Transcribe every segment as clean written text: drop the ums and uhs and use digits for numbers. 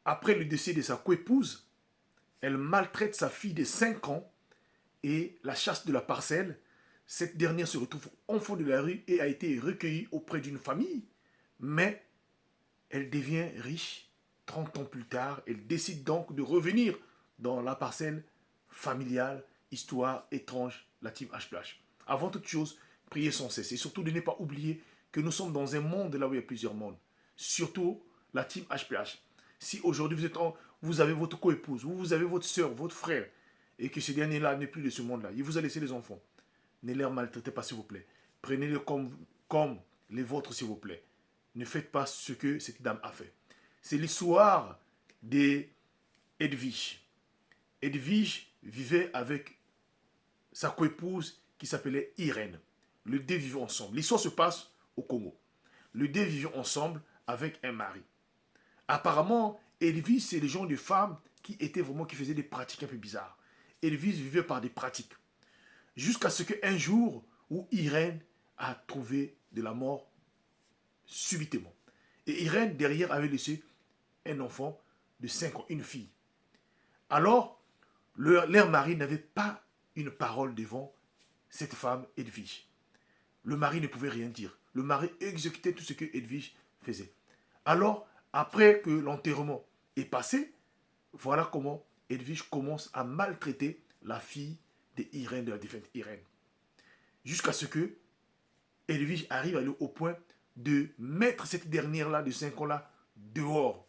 après le décès de sa coépouse, elle maltraite sa fille de 5 ans et la chasse de la parcelle. Cette dernière se retrouve au fond de la rue et a été recueillie auprès d'une famille. Mais elle devient riche 30 ans plus tard. Elle décide donc de revenir dans la parcelle familiale. Histoire étrange, la team HPH. Avant toute chose, priez sans cesse. Et surtout de ne pas oublier que nous sommes dans un monde là où il y a plusieurs mondes. Surtout la team HPH. Si aujourd'hui vous avez votre coépouse, ou vous avez votre soeur, votre frère, et que ce dernier-là n'est plus de ce monde-là, il vous a laissé les enfants, ne les maltraitez pas s'il vous plaît. Prenez-les comme les vôtres s'il vous plaît. Ne faites pas ce que cette dame a fait. C'est l'histoire d'Edwige. Edwige vivait avec sa coépouse qui s'appelait Irène. Les deux vivaient ensemble. L'histoire se passe au Congo. Les deux vivaient ensemble avec un mari. Apparemment, Edwige, c'est le genre de femme qui faisait des pratiques un peu bizarres. Edwige vivait par des pratiques. Jusqu'à ce qu'un jour où Irène a trouvé de la mort subitement. Et Irène, derrière, avait laissé un enfant de 5 ans, une fille. Alors, leur mari n'avait pas une parole devant cette femme, Edwige. Le mari ne pouvait rien dire. Le mari exécutait tout ce que Edwige faisait. Alors, après que l'enterrement est passé, voilà comment Edwige commence à maltraiter la fille de la défunte Irène. Jusqu'à ce que Edwige arrive à aller au point de mettre cette dernière-là de 5 ans-là dehors,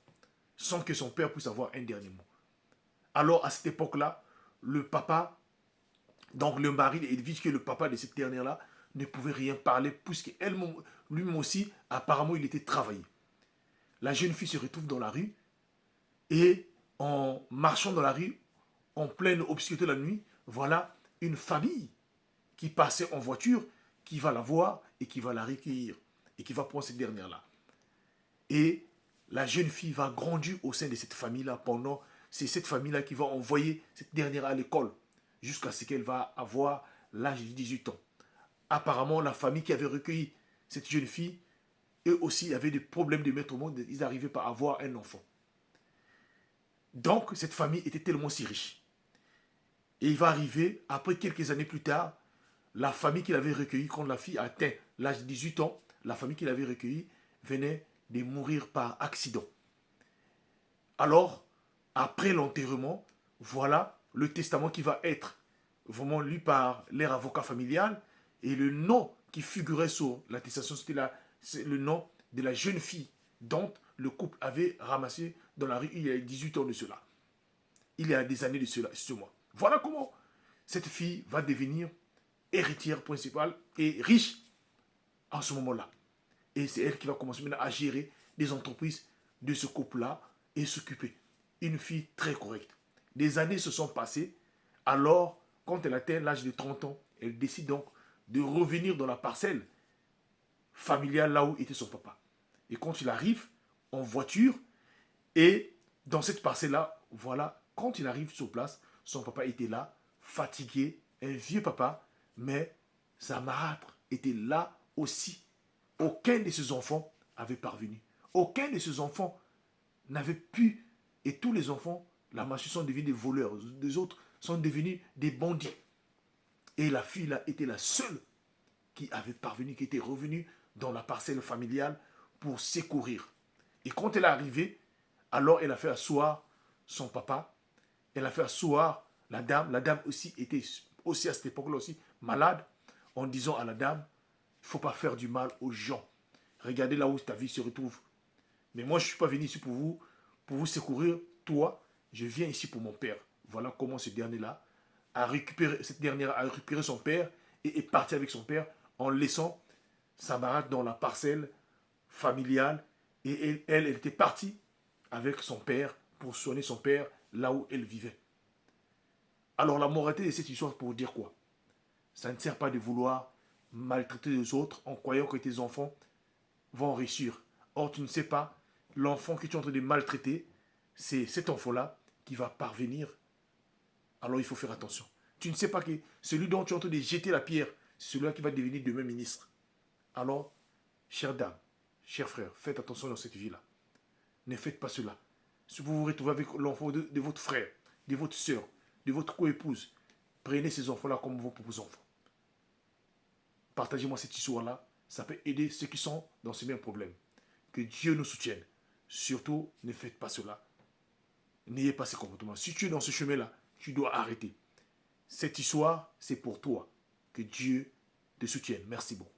sans que son père puisse avoir un dernier mot. Alors, à cette époque-là, le papa, donc le mari d'Edwige, qui est le papa de cette dernière-là, ne pouvait rien parler, puisque lui-même aussi, apparemment, il était travaillé. La jeune fille se retrouve dans la rue, et en marchant dans la rue, en pleine obscurité de la nuit, voilà une famille qui passait en voiture, qui va la voir et qui va la recueillir, et qui va prendre cette dernière-là. Et la jeune fille va grandir au sein de cette famille-là pendant... C'est cette famille-là qui va envoyer cette dernière à l'école jusqu'à ce qu'elle va avoir l'âge de 18 ans. Apparemment, la famille qui avait recueilli cette jeune fille, eux aussi avaient des problèmes de mettre au monde, ils n'arrivaient pas à avoir un enfant. Donc, cette famille était tellement si riche. Et il va arriver, après quelques années plus tard, la famille qu'il avait recueillie, quand la fille a atteint l'âge de 18 ans, la famille qu'il avait recueillie venait de mourir par accident. Alors, après l'enterrement, voilà le testament qui va être vraiment lu par leur avocat familial, et le nom qui figurait sur l'attestation, c'est le nom de la jeune fille dont le couple avait ramassé dans la rue il y a 18 ans de cela. Il y a des années de cela, ce mois. Voilà comment cette fille va devenir héritière principale et riche en ce moment-là. Et c'est elle qui va commencer maintenant à gérer des entreprises de ce couple-là et s'occuper. Une fille très correcte. Des années se sont passées. Alors, quand elle atteint l'âge de 30 ans, elle décide donc de revenir dans la parcelle familiale là où était son papa. Et quand il arrive en voiture, et dans cette parcelle-là, voilà, quand il arrive sur place, son papa était là, fatigué, un vieux papa, mais sa marâtre était là aussi. Aucun de ses enfants avait parvenu. Aucun de ses enfants n'avait pu. Et tous les enfants, la moitié sont devenus des voleurs. Les autres sont devenus des bandits. Et la fille là était la seule qui avait parvenu, qui était revenue dans la parcelle familiale pour secourir. Et quand elle est arrivée, alors elle a fait asseoir son papa. Elle a fait asseoir la dame. La dame aussi était aussi à cette époque-là aussi malade, en disant à la dame, il ne faut pas faire du mal aux gens. Regardez là où ta vie se retrouve. Mais moi, je ne suis pas venu ici pour vous secourir. Toi, je viens ici pour mon père. Voilà comment ce dernier-là cette dernière a récupéré son père et est partie avec son père en laissant sa marâtre dans la parcelle familiale. Et elle était partie avec son père pour soigner son père là où elle vivait. Alors la moralité de cette histoire pour vous dire quoi? Ça ne sert pas de vouloir maltraiter les autres en croyant que tes enfants vont réussir. Or, tu ne sais pas, l'enfant que tu es en train de maltraiter, c'est cet enfant-là qui va parvenir. Alors, il faut faire attention. Tu ne sais pas que celui dont tu es en train de jeter la pierre, c'est celui-là qui va devenir demain ministre. Alors, chère dame, chers frères, faites attention dans cette vie-là. Ne faites pas cela. Si vous vous retrouvez avec l'enfant de votre frère, de votre soeur, de votre coépouse, prenez ces enfants-là comme vos propres enfants. Partagez-moi cette histoire-là. Ça peut aider ceux qui sont dans ce même problème. Que Dieu nous soutienne. Surtout, ne faites pas cela. N'ayez pas ce comportement. Si tu es dans ce chemin-là, tu dois arrêter. Cette histoire, c'est pour toi. Que Dieu te soutienne. Merci beaucoup.